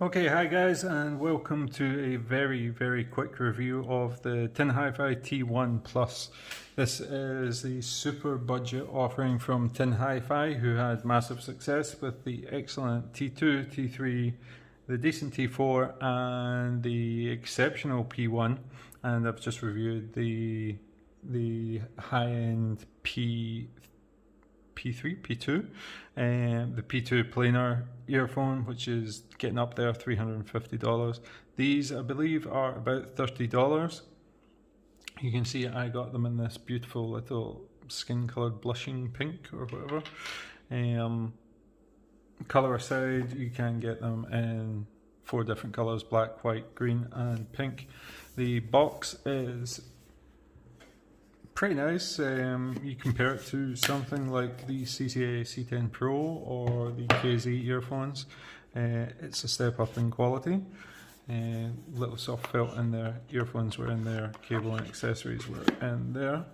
Okay, hi guys, and welcome to a very quick review of the Hifi T1 Plus. This is the super budget offering from Hifi, who had massive success with the excellent T2, T3, the decent T4, and the exceptional P1. And I've just reviewed the high-end P3, P2, and the P2 planar earphone, which is getting up there, $350. These, I believe, are about $30. You can see I got them in this beautiful little skin-colored blushing pink or whatever. Color aside, you can get them in 4 different colors: black, white, green, and pink. The box is pretty nice. You compare it to something like the CCA C10 Pro or the KZ earphones. It's a step up in quality. Little soft felt in there, earphones were in there, cable and accessories were in there.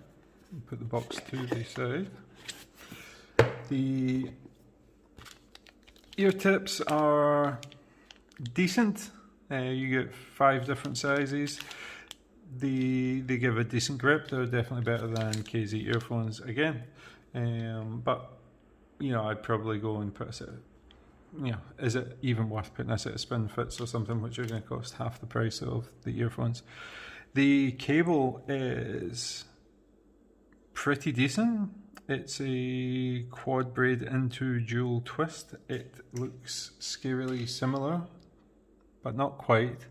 Put the box to the side. The ear tips are decent. You get 5 different sizes. They give a decent grip. They're definitely better than KZ earphones again, but I'd probably go and put a set. Is it even worth putting a set of spin fits or something which are going to cost half the price of the earphones? The cable is pretty decent. It's a quad braid into dual twist. It looks scarily similar, but not quite,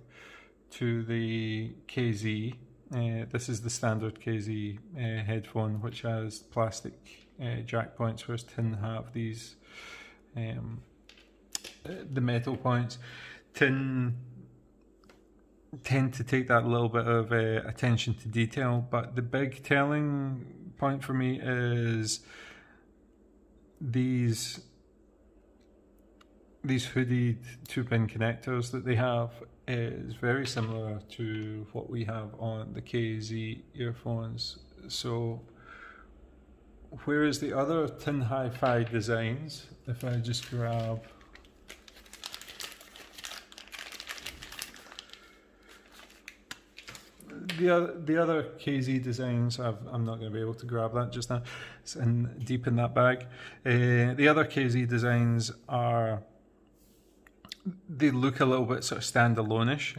to the KZ. This is the standard KZ headphone, which has plastic jack points, whereas tin have these the metal points. Tin tend to take that little bit of attention to detail, but the big telling point for me is these hooded 2-pin connectors that they have is very similar to what we have on the KZ earphones. So whereas the other Hifi designs, if I just grab the other KZ designs, I'm not going to be able to grab that just now. It's deep in that bag. The other KZ designs they look a little bit sort of standalone-ish.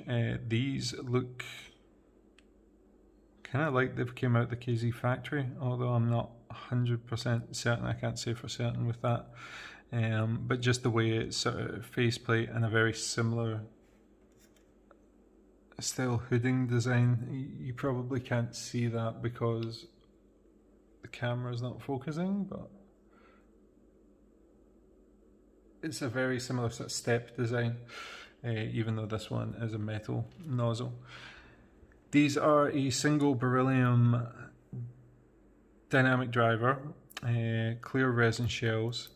These look kind of like they've came out the KZ factory, although I'm not 100% certain. I can't say for certain with that. But just the way it's sort of faceplate and a very similar style hooding design. You probably can't see that because the camera's not focusing, but it's a very similar sort of step design, even though this one is a metal nozzle. These are a single beryllium dynamic driver, clear resin shells,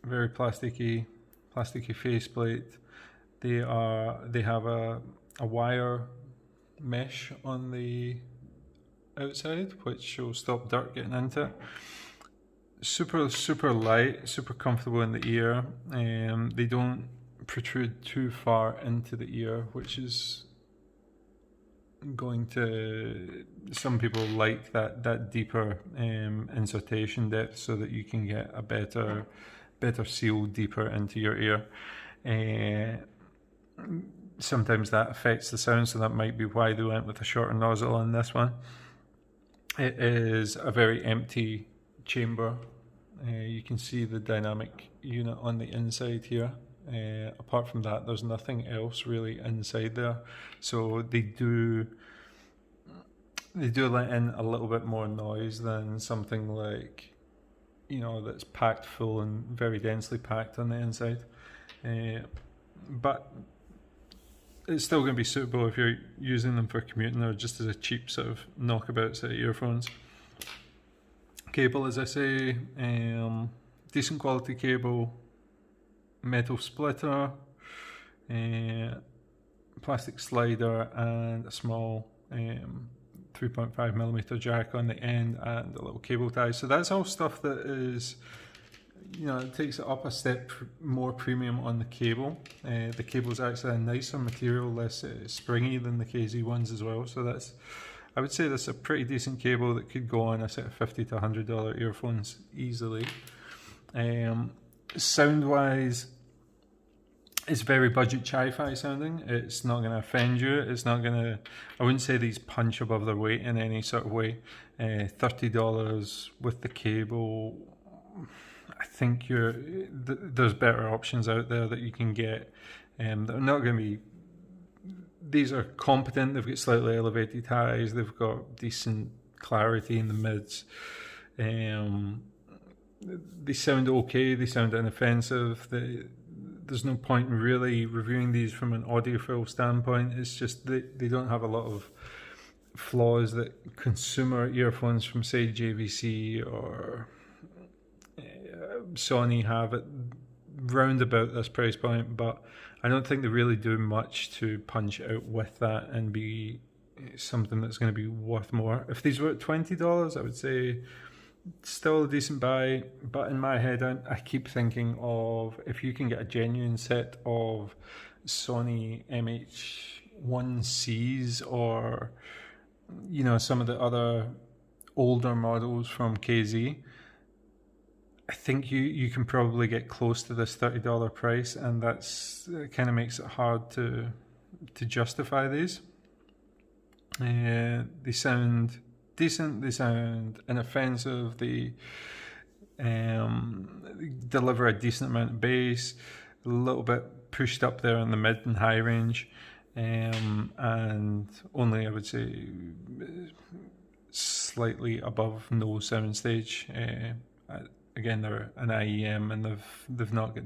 very plasticky faceplate. They have a wire mesh on the outside, which will stop dirt getting into it. Super light, super comfortable in the ear. They don't protrude too far into the ear, which is going to, some people like that deeper insertion depth, so that you can get a better seal deeper into your ear. Sometimes that affects the sound, so that might be why they went with a shorter nozzle on this one. It is a very empty chamber. You can see the dynamic unit on the inside here. Apart from that, there's nothing else really inside there. So they do let in a little bit more noise than something like, that's packed full and very densely packed on the inside. But it's still going to be suitable if you're using them for commuting or just as a cheap sort of knockabout set of earphones. Cable, as I say, decent quality cable, metal splitter, plastic slider, and a small 3.5mm jack on the end, and a little cable tie. So that's all stuff that is it takes it up a step more premium on the cable. The cable is actually a nicer material, less springy than the KZ ones as well. So I would say that's a pretty decent cable that could go on a set of $50 to $100 earphones easily. Sound wise, it's very budget hi-fi sounding. It's not going to offend you. It's not going to, I wouldn't say these punch above their weight in any sort of way. $30 with the cable, I think there's better options out there that you can get. They're not going to be, these are competent, they've got slightly elevated highs, they've got decent clarity in the mids. They sound okay, they sound inoffensive. There's no point in really reviewing these from an audiophile standpoint. It's just they don't have a lot of flaws that consumer earphones from, say, JVC or Sony have at round about this price point, but I don't think they really do much to punch out with that and be something that's going to be worth more. If these were at $20, I would say still a decent buy, but in my head I keep thinking of, if you can get a genuine set of Sony MH1Cs or some of the other older models from KZ, I think you can probably get close to this $30 price, and that's kind of makes it hard to justify these. They sound decent, they sound inoffensive, they deliver a decent amount of bass, a little bit pushed up there in the mid and high range, and only, I would say, slightly above no soundstage. Again, they're an IEM, and they've not got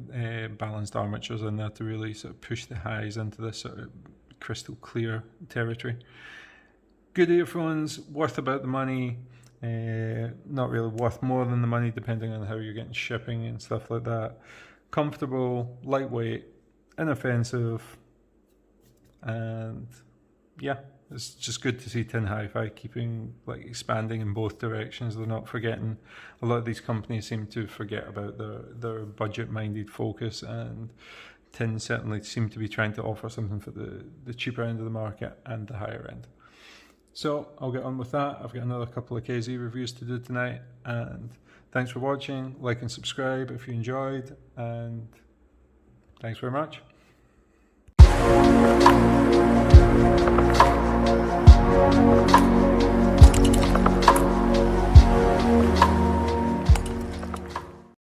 balanced armatures in there to really sort of push the highs into this sort of crystal clear territory. Good earphones, worth about the money, not really worth more than the money depending on how you're getting shipping and stuff like that. Comfortable, lightweight, inoffensive, and yeah, it's just good to see Tin Hi-Fi keeping expanding in both directions. They're not forgetting. A lot of these companies seem to forget about their budget-minded focus, and Tin certainly seem to be trying to offer something for the cheaper end of the market and the higher end. So I'll get on with that. I've got another couple of KZ reviews to do tonight, and thanks for watching. Like and subscribe if you enjoyed, and thanks very much.